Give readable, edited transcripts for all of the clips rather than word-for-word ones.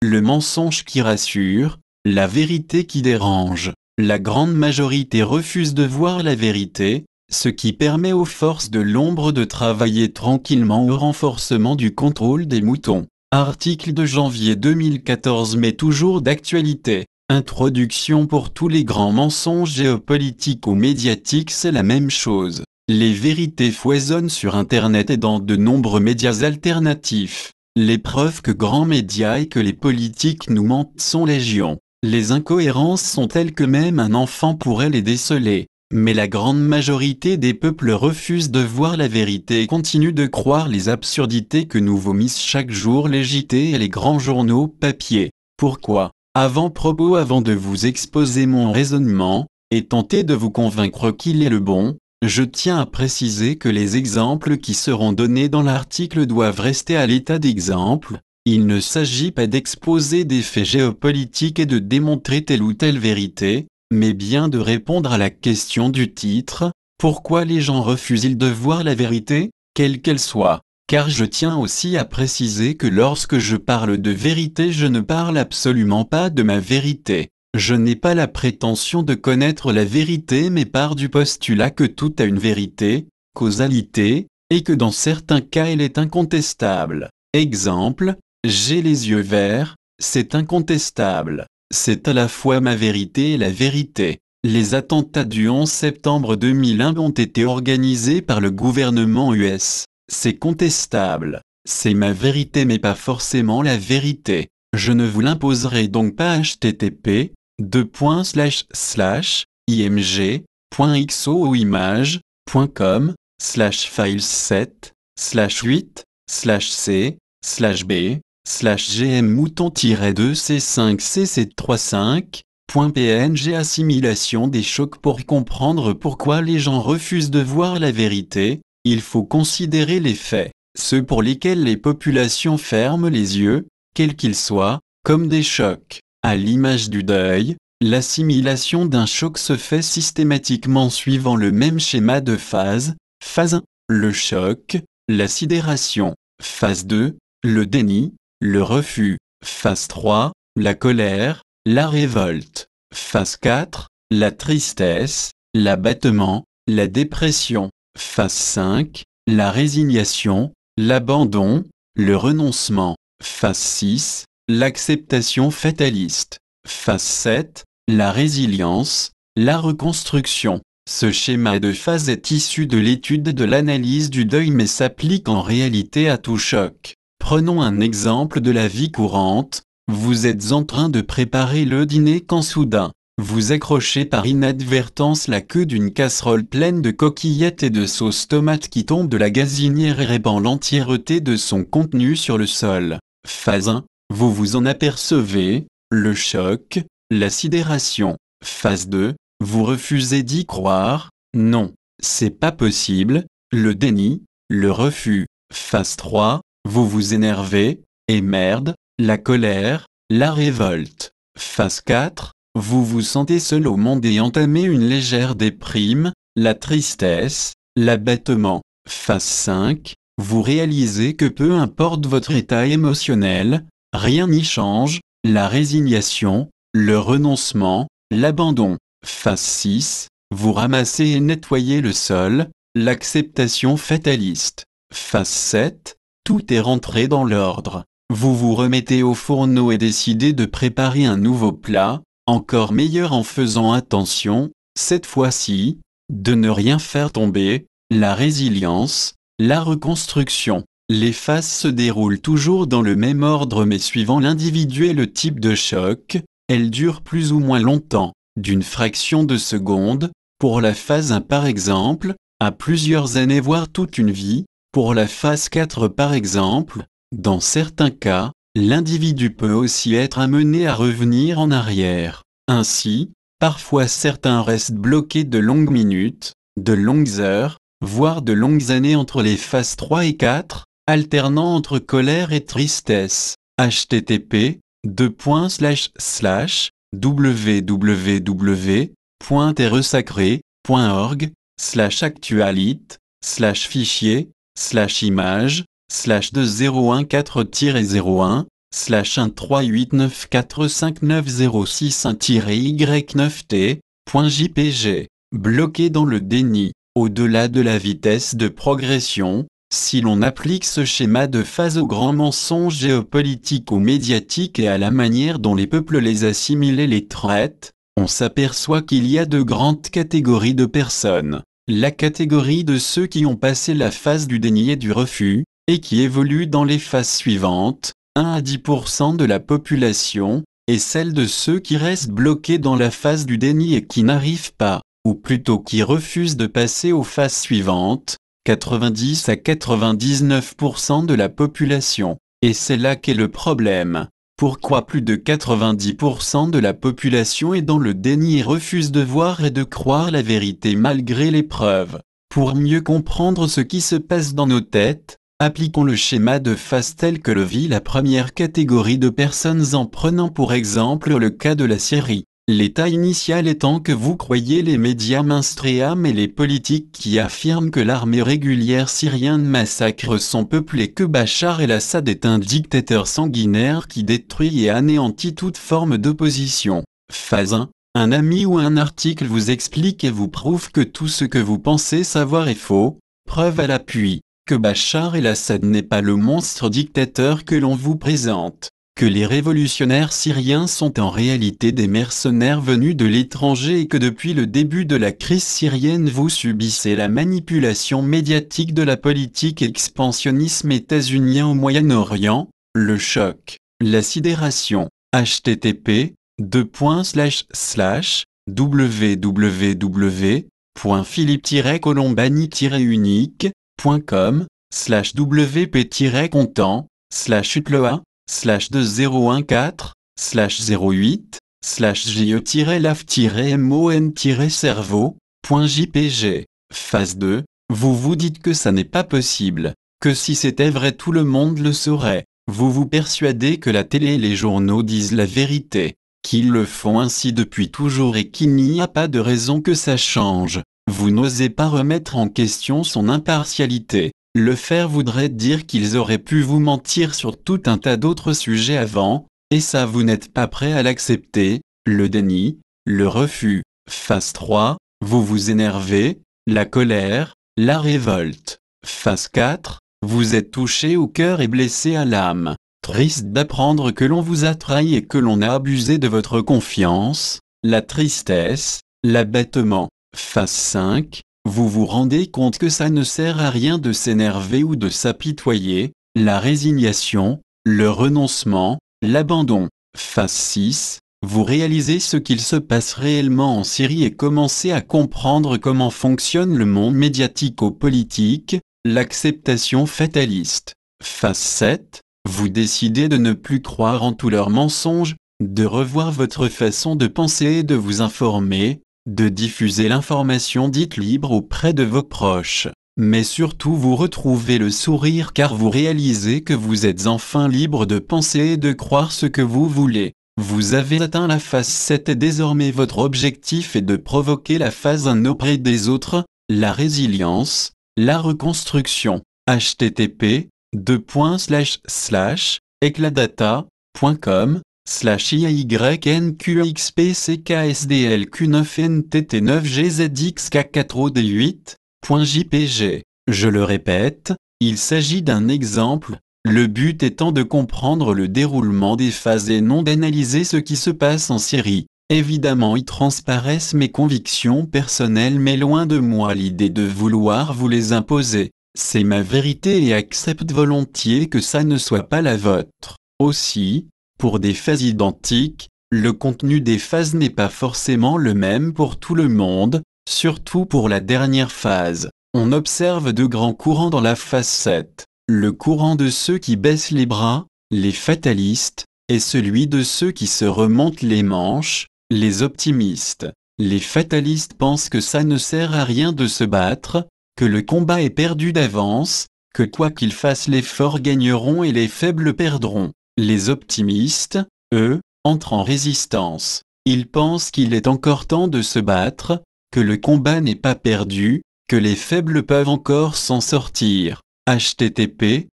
le mensonge qui rassure, la vérité qui dérange. La grande majorité refuse de voir la vérité, ce qui permet aux forces de l'ombre de travailler tranquillement au renforcement du contrôle des moutons. Article de janvier 2014 mais toujours d'actualité. Introduction pour tous les grands mensonges géopolitiques ou médiatiques, c'est la même chose. Les vérités foisonnent sur Internet et dans de nombreux médias alternatifs. Les preuves que grands médias et que les politiques nous mentent sont légion. Les incohérences sont telles que même un enfant pourrait les déceler. Mais la grande majorité des peuples refusent de voir la vérité et continuent de croire les absurdités que nous vomissent chaque jour les JT et les grands journaux papier. Pourquoi ? Avant-propos, avant de vous exposer mon raisonnement, et tenter de vous convaincre qu'il est le bon, je tiens à préciser que les exemples qui seront donnés dans l'article doivent rester à l'état d'exemple. Il ne s'agit pas d'exposer des faits géopolitiques et de démontrer telle ou telle vérité, mais bien de répondre à la question du titre, pourquoi les gens refusent-ils de voir la vérité, quelle qu'elle soit ? Car je tiens aussi à préciser que lorsque je parle de vérité, je ne parle absolument pas de ma vérité. Je n'ai pas la prétention de connaître la vérité mais pars du postulat que tout a une vérité, causalité, et que dans certains cas elle est incontestable. Exemple, j'ai les yeux verts, c'est incontestable. C'est à la fois ma vérité et la vérité. Les attentats du 11 septembre 2001 ont été organisés par le gouvernement US. C'est contestable. C'est ma vérité mais pas forcément la vérité. Je ne vous l'imposerai donc pas. http://img.ixo/image.com/files7/8/c/b/gm-mouton-2c5c735.png Assimilation des chocs. Pour comprendre pourquoi les gens refusent de voir la vérité, il faut considérer les faits, ceux pour lesquels les populations ferment les yeux, quels qu'ils soient, comme des chocs. À l'image du deuil, l'assimilation d'un choc se fait systématiquement suivant le même schéma de phase. Phase 1, le choc, la sidération. Phase 2, le déni, le refus. Phase 3, la colère, la révolte. Phase 4, la tristesse, l'abattement, la dépression. Phase 5, la résignation, l'abandon, le renoncement. Phase 6, l'acceptation fataliste. Phase 7, la résilience, la reconstruction. Ce schéma de phase est issu de l'étude de l'analyse du deuil mais s'applique en réalité à tout choc. Prenons un exemple de la vie courante. Vous êtes en train de préparer le dîner quand soudain, vous accrochez par inadvertance la queue d'une casserole pleine de coquillettes et de sauce tomate qui tombe de la gazinière et répand l'entièreté de son contenu sur le sol. Phase 1, vous vous en apercevez, le choc, la sidération. Phase 2, vous refusez d'y croire, non, c'est pas possible, le déni, le refus. Phase 3, vous vous énervez, et merde, la colère, la révolte. Phase 4, vous vous sentez seul au monde et entamez une légère déprime, la tristesse, l'abattement. Phase 5, vous réalisez que peu importe votre état émotionnel, rien n'y change, la résignation, le renoncement, l'abandon. Phase 6, vous ramassez et nettoyez le sol, l'acceptation fataliste. Phase 7, tout est rentré dans l'ordre. Vous vous remettez au fourneau et décidez de préparer un nouveau plat, encore meilleur en faisant attention, cette fois-ci, de ne rien faire tomber, la résilience, la reconstruction. Les phases se déroulent toujours dans le même ordre mais suivant l'individu et le type de choc, elles durent plus ou moins longtemps, d'une fraction de seconde, pour la phase 1 par exemple, à plusieurs années voire toute une vie, pour la phase 4 par exemple. Dans certains cas, l'individu peut aussi être amené à revenir en arrière. Ainsi, parfois certains restent bloqués de longues minutes, de longues heures, voire de longues années entre les phases 3 et 4, alternant entre colère et tristesse. http://www.terresacré.org/actualite/fichier/image/2014-01 1-389459061-y9t.jpg. Bloqué dans le déni, au-delà de la vitesse de progression, si l'on applique ce schéma de phase aux grands mensonges géopolitiques ou médiatiques et à la manière dont les peuples les assimilent et les traitent, on s'aperçoit qu'il y a deux grandes catégories de personnes. La catégorie de ceux qui ont passé la phase du déni et du refus, et qui évoluent dans les phases suivantes, 1 à 10% de la population, et celle de ceux qui restent bloqués dans la phase du déni et qui n'arrivent pas, ou plutôt qui refusent de passer aux phases suivantes, 90 à 99% de la population. Et c'est là qu'est le problème. Pourquoi plus de 90% de la population est dans le déni et refuse de voir et de croire la vérité malgré les preuves? Pour mieux comprendre ce qui se passe dans nos têtes, appliquons le schéma de phase tel que le vit la première catégorie de personnes en prenant pour exemple le cas de la Syrie. L'état initial étant que vous croyez les médias mainstream et les politiques qui affirment que l'armée régulière syrienne massacre son peuple et que Bachar el-Assad est un dictateur sanguinaire qui détruit et anéantit toute forme d'opposition. Phase 1. Un ami ou un article vous explique et vous prouve que tout ce que vous pensez savoir est faux, preuve à l'appui, que Bachar el-Assad n'est pas le monstre dictateur que l'on vous présente, que les révolutionnaires syriens sont en réalité des mercenaires venus de l'étranger et que depuis le début de la crise syrienne vous subissez la manipulation médiatique de la politique expansionnisme états-unien au Moyen-Orient, le choc, la sidération, http://www.philippe-contant/2080/2010-2015/2008/mon-cerveau.jpg. Phase 2. Vous vous dites que ça n'est pas possible, que si c'était vrai tout le monde le saurait. Vous vous persuadez que la télé et les journaux disent la vérité, qu'ils le font ainsi depuis toujours et qu'il n'y a pas de raison que ça change. Vous n'osez pas remettre en question son impartialité. Le faire voudrait dire qu'ils auraient pu vous mentir sur tout un tas d'autres sujets avant, et ça vous n'êtes pas prêt à l'accepter. Le déni, le refus. Phase 3, vous vous énervez, la colère, la révolte. Phase 4, vous êtes touché au cœur et blessé à l'âme. Triste d'apprendre que l'on vous a trahi et que l'on a abusé de votre confiance, la tristesse, l'abattement. Phase 5, vous vous rendez compte que ça ne sert à rien de s'énerver ou de s'apitoyer, la résignation, le renoncement, l'abandon. Phase 6, vous réalisez ce qu'il se passe réellement en Syrie et commencez à comprendre comment fonctionne le monde médiatico-politique, l'acceptation fataliste. Phase 7, vous décidez de ne plus croire en tous leurs mensonges, de revoir votre façon de penser et de vous informer, de diffuser l'information dite libre auprès de vos proches. Mais surtout vous retrouvez le sourire car vous réalisez que vous êtes enfin libre de penser et de croire ce que vous voulez. Vous avez atteint la phase 7 et désormais votre objectif est de provoquer la phase 1 auprès des autres, la résilience, la reconstruction. http://ecladata.com/iynqxpckSDL9NTT9GZXK4OD8.jpg. Je le répète, il s'agit d'un exemple, le but étant de comprendre le déroulement des phases et non d'analyser ce qui se passe en Syrie. Évidemment y transparaissent mes convictions personnelles mais loin de moi l'idée de vouloir vous les imposer. C'est ma vérité et accepte volontiers que ça ne soit pas la vôtre. Aussi, pour des phases identiques, le contenu des phases n'est pas forcément le même pour tout le monde, surtout pour la dernière phase. On observe deux grands courants dans la phase 7. Le courant de ceux qui baissent les bras, les fatalistes, et celui de ceux qui se remontent les manches, les optimistes. Les fatalistes pensent que ça ne sert à rien de se battre, que le combat est perdu d'avance, que quoi qu'ils fassent les forts gagneront et les faibles perdront. Les optimistes, eux, entrent en résistance. Ils pensent qu'il est encore temps de se battre, que le combat n'est pas perdu, que les faibles peuvent encore s'en sortir. http://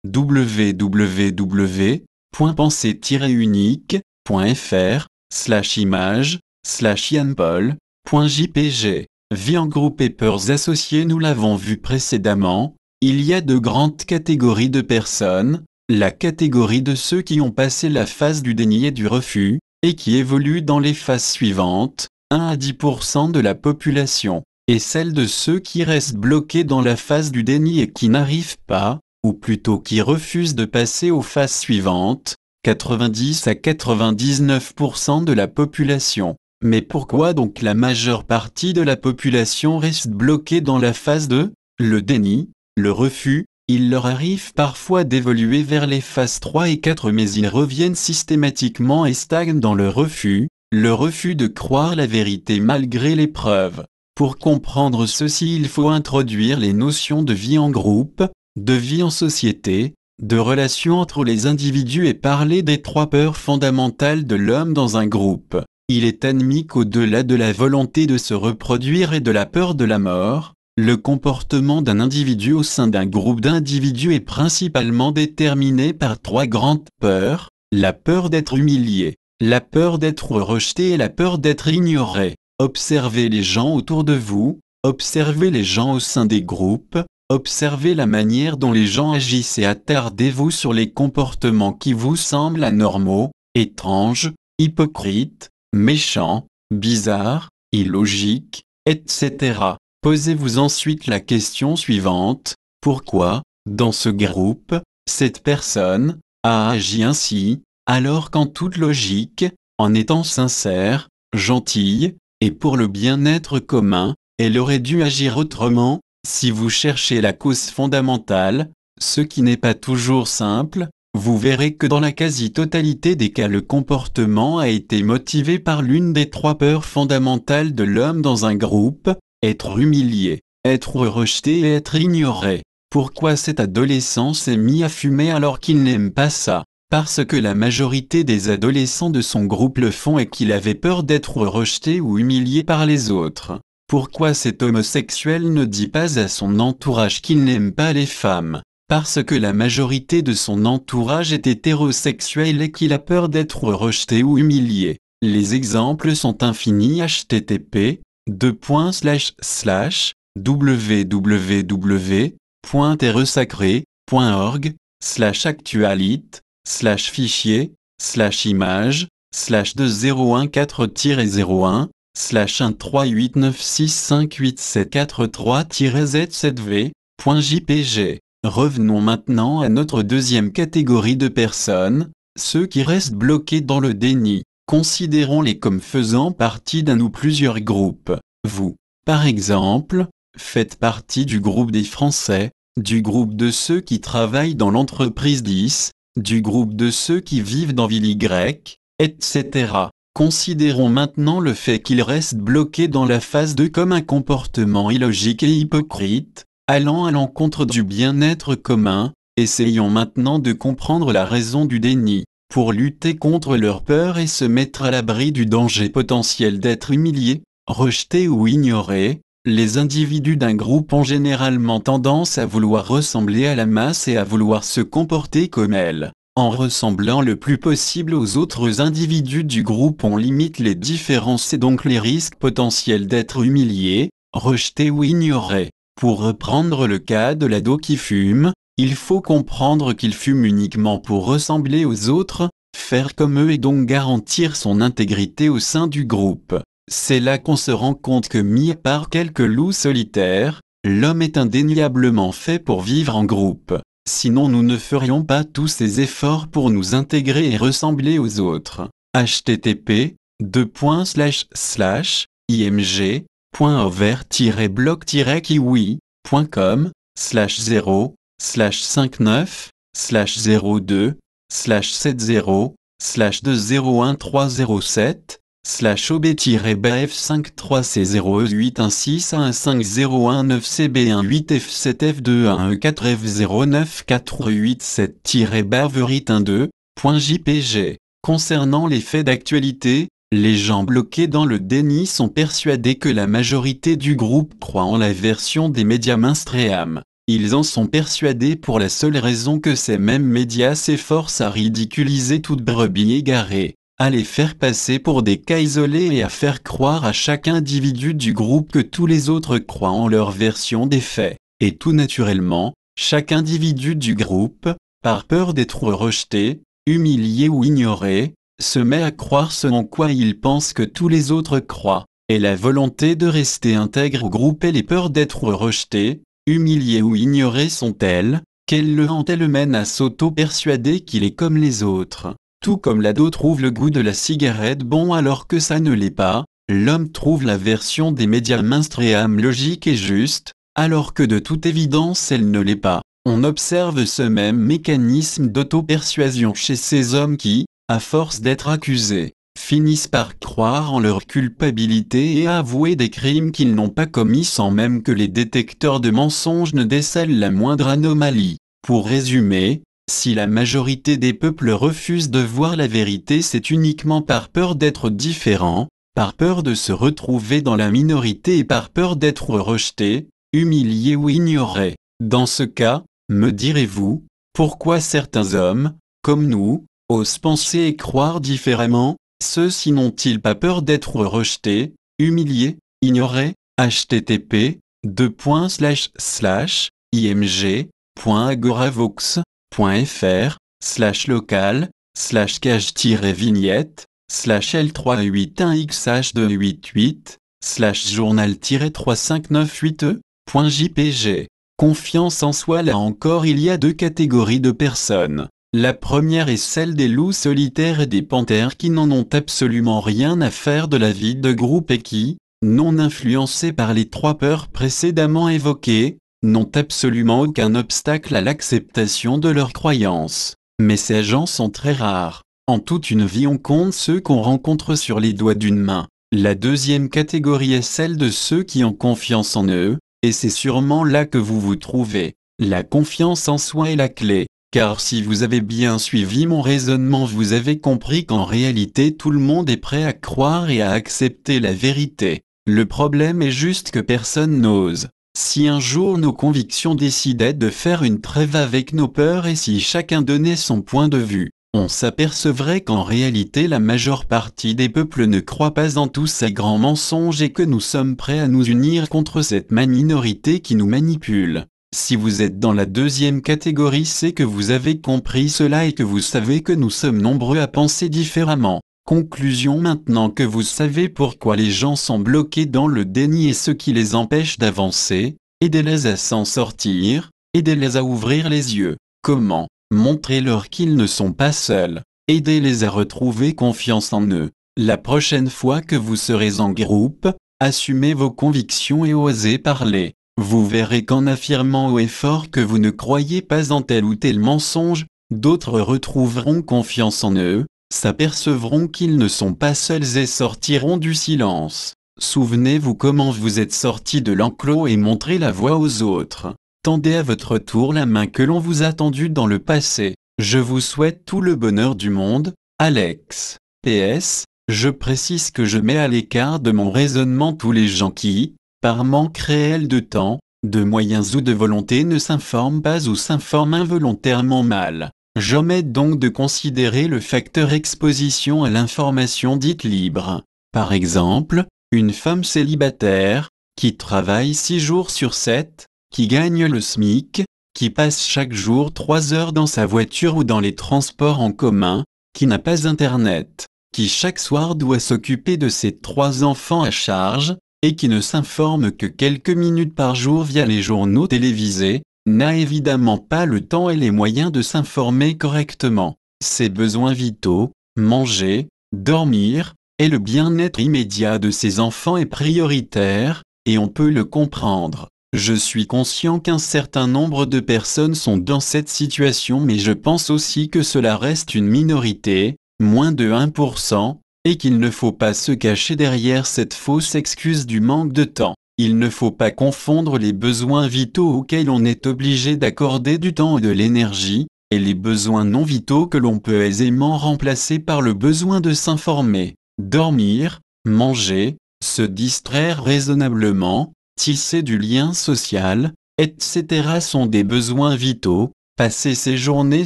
www.penser-unique.fr/image/Yann-Paul.jpg. Vie en groupe et peurs associées. Nous l'avons vu précédemment, il y a de grandes catégories de personnes, la catégorie de ceux qui ont passé la phase du déni et du refus, et qui évoluent dans les phases suivantes, 1 à 10% de la population, et celle de ceux qui restent bloqués dans la phase du déni et qui n'arrivent pas, ou plutôt qui refusent de passer aux phases suivantes, 90 à 99% de la population. Mais pourquoi donc la majeure partie de la population reste bloquée dans la phase de le déni, le refus? Il leur arrive parfois d'évoluer vers les phases 3 et 4 mais ils reviennent systématiquement et stagnent dans le refus de croire la vérité malgré les preuves. Pour comprendre ceci, il faut introduire les notions de vie en groupe, de vie en société, de relations entre les individus et parler des 3 peurs fondamentales de l'homme dans un groupe. Il est admis qu'au-delà de la volonté de se reproduire et de la peur de la mort, le comportement d'un individu au sein d'un groupe d'individus est principalement déterminé par 3 grandes peurs, la peur d'être humilié, la peur d'être rejeté et la peur d'être ignoré. Observez les gens autour de vous, observez les gens au sein des groupes, observez la manière dont les gens agissent et attardez-vous sur les comportements qui vous semblent anormaux, étranges, hypocrites, méchants, bizarres, illogiques, etc. Posez-vous ensuite la question suivante, pourquoi, dans ce groupe, cette personne a agi ainsi, alors qu'en toute logique, en étant sincère, gentille, et pour le bien-être commun, elle aurait dû agir autrement? Si vous cherchez la cause fondamentale, ce qui n'est pas toujours simple, vous verrez que dans la quasi-totalité des cas le comportement a été motivé par l'une des 3 peurs fondamentales de l'homme dans un groupe, être humilié, être rejeté et être ignoré. Pourquoi cet adolescent s'est mis à fumer alors qu'il n'aime pas ça? Parce que la majorité des adolescents de son groupe le font et qu'il avait peur d'être rejeté ou humilié par les autres. Pourquoi cet homosexuel ne dit pas à son entourage qu'il n'aime pas les femmes? Parce que la majorité de son entourage est hétérosexuel et qu'il a peur d'être rejeté ou humilié. Les exemples sont infinis. http://www.terresacré.org/actualite/1389643-Z7v.jpg. Revenons maintenant à notre deuxième catégorie de personnes, ceux qui restent bloqués dans le déni. Considérons-les comme faisant partie d'un ou plusieurs groupes. Vous, par exemple, faites partie du groupe des Français, du groupe de ceux qui travaillent dans l'entreprise 10, du groupe de ceux qui vivent dans ville Y, etc. Considérons maintenant le fait qu'ils restent bloqués dans la phase 2 comme un comportement illogique et hypocrite, allant à l'encontre du bien-être commun. Essayons maintenant de comprendre la raison du déni. Pour lutter contre leur peur et se mettre à l'abri du danger potentiel d'être humiliés, rejetés ou ignorés, les individus d'un groupe ont généralement tendance à vouloir ressembler à la masse et à vouloir se comporter comme elle. En ressemblant le plus possible aux autres individus du groupe, on limite les différences et donc les risques potentiels d'être humiliés, rejetés ou ignorés. Pour reprendre le cas de l'ado qui fume, il faut comprendre qu'il fume uniquement pour ressembler aux autres, faire comme eux et donc garantir son intégrité au sein du groupe. C'est là qu'on se rend compte que mis à part quelques loups solitaires, l'homme est indéniablement fait pour vivre en groupe. Sinon nous ne ferions pas tous ces efforts pour nous intégrer et ressembler aux autres. http://img.over-bloc-qui-oui.com/0/59/002/7/0-116B1-8F7F2-1-4F09-408-7-Beverit-1-2.jpg. Concernant les faits d'actualité, les gens bloqués dans le déni sont persuadés que la majorité du groupe croit en la version des médias mainstream. Ils en sont persuadés pour la seule raison que ces mêmes médias s'efforcent à ridiculiser toute brebis égarée, à les faire passer pour des cas isolés et à faire croire à chaque individu du groupe que tous les autres croient en leur version des faits. Et tout naturellement, chaque individu du groupe, par peur d'être rejeté, humilié ou ignoré, se met à croire ce en quoi il pense que tous les autres croient. Et la volonté de rester intègre au groupe et les peurs d'être rejeté, humilié ou ignoré sont telles, qu'elles le hantent et le mènent à s'auto-persuader qu'il est comme les autres. Tout comme l'ado trouve le goût de la cigarette bon alors que ça ne l'est pas, l'homme trouve la version des médias mainstream logique et juste, alors que de toute évidence elle ne l'est pas. On observe ce même mécanisme d'auto-persuasion chez ces hommes qui, à force d'être accusés, finissent par croire en leur culpabilité et avouer des crimes qu'ils n'ont pas commis sans même que les détecteurs de mensonges ne décèlent la moindre anomalie. Pour résumer, si la majorité des peuples refusent de voir la vérité, c'est uniquement par peur d'être différent, par peur de se retrouver dans la minorité et par peur d'être rejeté, humilié ou ignoré. Dans ce cas, me direz-vous, pourquoi certains hommes, comme nous, osent penser et croire différemment? Ceux-ci n'ont-ils pas peur d'être rejetés, humiliés, ignorés? http://img.agoravox.fr/local/cage-vignette/l381x-288/journal-35988e.jpg. Confiance en soi. Là encore il y a deux catégories de personnes. La première est celle des loups solitaires et des panthères qui n'en ont absolument rien à faire de la vie de groupe et qui, non influencés par les trois peurs précédemment évoquées, n'ont absolument aucun obstacle à l'acceptation de leurs croyances. Mais ces gens sont très rares. En toute une vie on compte ceux qu'on rencontre sur les doigts d'une main. La deuxième catégorie est celle de ceux qui ont confiance en eux, et c'est sûrement là que vous vous trouvez. La confiance en soi est la clé. Car si vous avez bien suivi mon raisonnement, vous avez compris qu'en réalité tout le monde est prêt à croire et à accepter la vérité. Le problème est juste que personne n'ose. Si un jour nos convictions décidaient de faire une trêve avec nos peurs et si chacun donnait son point de vue, on s'apercevrait qu'en réalité la majeure partie des peuples ne croit pas en tous ces grands mensonges et que nous sommes prêts à nous unir contre cette minorité qui nous manipule. Si vous êtes dans la deuxième catégorie, c'est que vous avez compris cela et que vous savez que nous sommes nombreux à penser différemment. Conclusion: maintenant que vous savez pourquoi les gens sont bloqués dans le déni et ce qui les empêche d'avancer, aidez-les à s'en sortir, aidez-les à ouvrir les yeux. Comment? Montrez-leur qu'ils ne sont pas seuls, aidez-les à retrouver confiance en eux. La prochaine fois que vous serez en groupe, assumez vos convictions et osez parler. Vous verrez qu'en affirmant haut et fort que vous ne croyez pas en tel ou tel mensonge, d'autres retrouveront confiance en eux, s'apercevront qu'ils ne sont pas seuls et sortiront du silence. Souvenez-vous comment vous êtes sortis de l'enclos et montrez la voie aux autres. Tendez à votre tour la main que l'on vous a tendue dans le passé. Je vous souhaite tout le bonheur du monde, Alex. PS, je précise que je mets à l'écart de mon raisonnement tous les gens qui, par manque réel de temps, de moyens ou de volonté ne s'informent pas ou s'informent involontairement mal. J'omets donc de considérer le facteur exposition à l'information dite libre. Par exemple, une femme célibataire, qui travaille 6 jours sur 7, qui gagne le SMIC, qui passe chaque jour 3 heures dans sa voiture ou dans les transports en commun, qui n'a pas Internet, qui chaque soir doit s'occuper de ses 3 enfants à charge, et qui ne s'informe que quelques minutes par jour via les journaux télévisés, n'a évidemment pas le temps et les moyens de s'informer correctement. Ses besoins vitaux, manger, dormir, et le bien-être immédiat de ses enfants est prioritaire, et on peut le comprendre. Je suis conscient qu'un certain nombre de personnes sont dans cette situation, mais je pense aussi que cela reste une minorité, moins de 1%, et qu'il ne faut pas se cacher derrière cette fausse excuse du manque de temps. Il ne faut pas confondre les besoins vitaux auxquels on est obligé d'accorder du temps et de l'énergie, et les besoins non vitaux que l'on peut aisément remplacer par le besoin de s'informer, dormir, manger, se distraire raisonnablement, tisser du lien social, etc. sont des besoins vitaux. Passer ses journées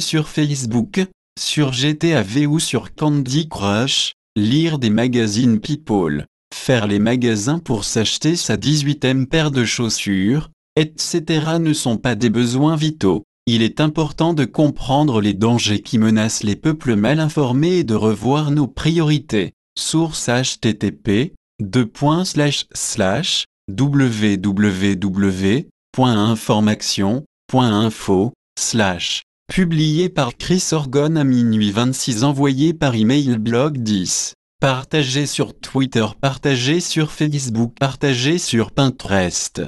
sur Facebook, sur GTA V ou sur Candy Crush, lire des magazines People, faire les magasins pour s'acheter sa 18e paire de chaussures, etc. ne sont pas des besoins vitaux. Il est important de comprendre les dangers qui menacent les peuples mal informés et de revoir nos priorités. Source http://www.information.info/ Publié par Chris Orgon à minuit 26. Envoyé par email blog 10. Partagé sur Twitter, partagé sur Facebook, partagé sur Pinterest.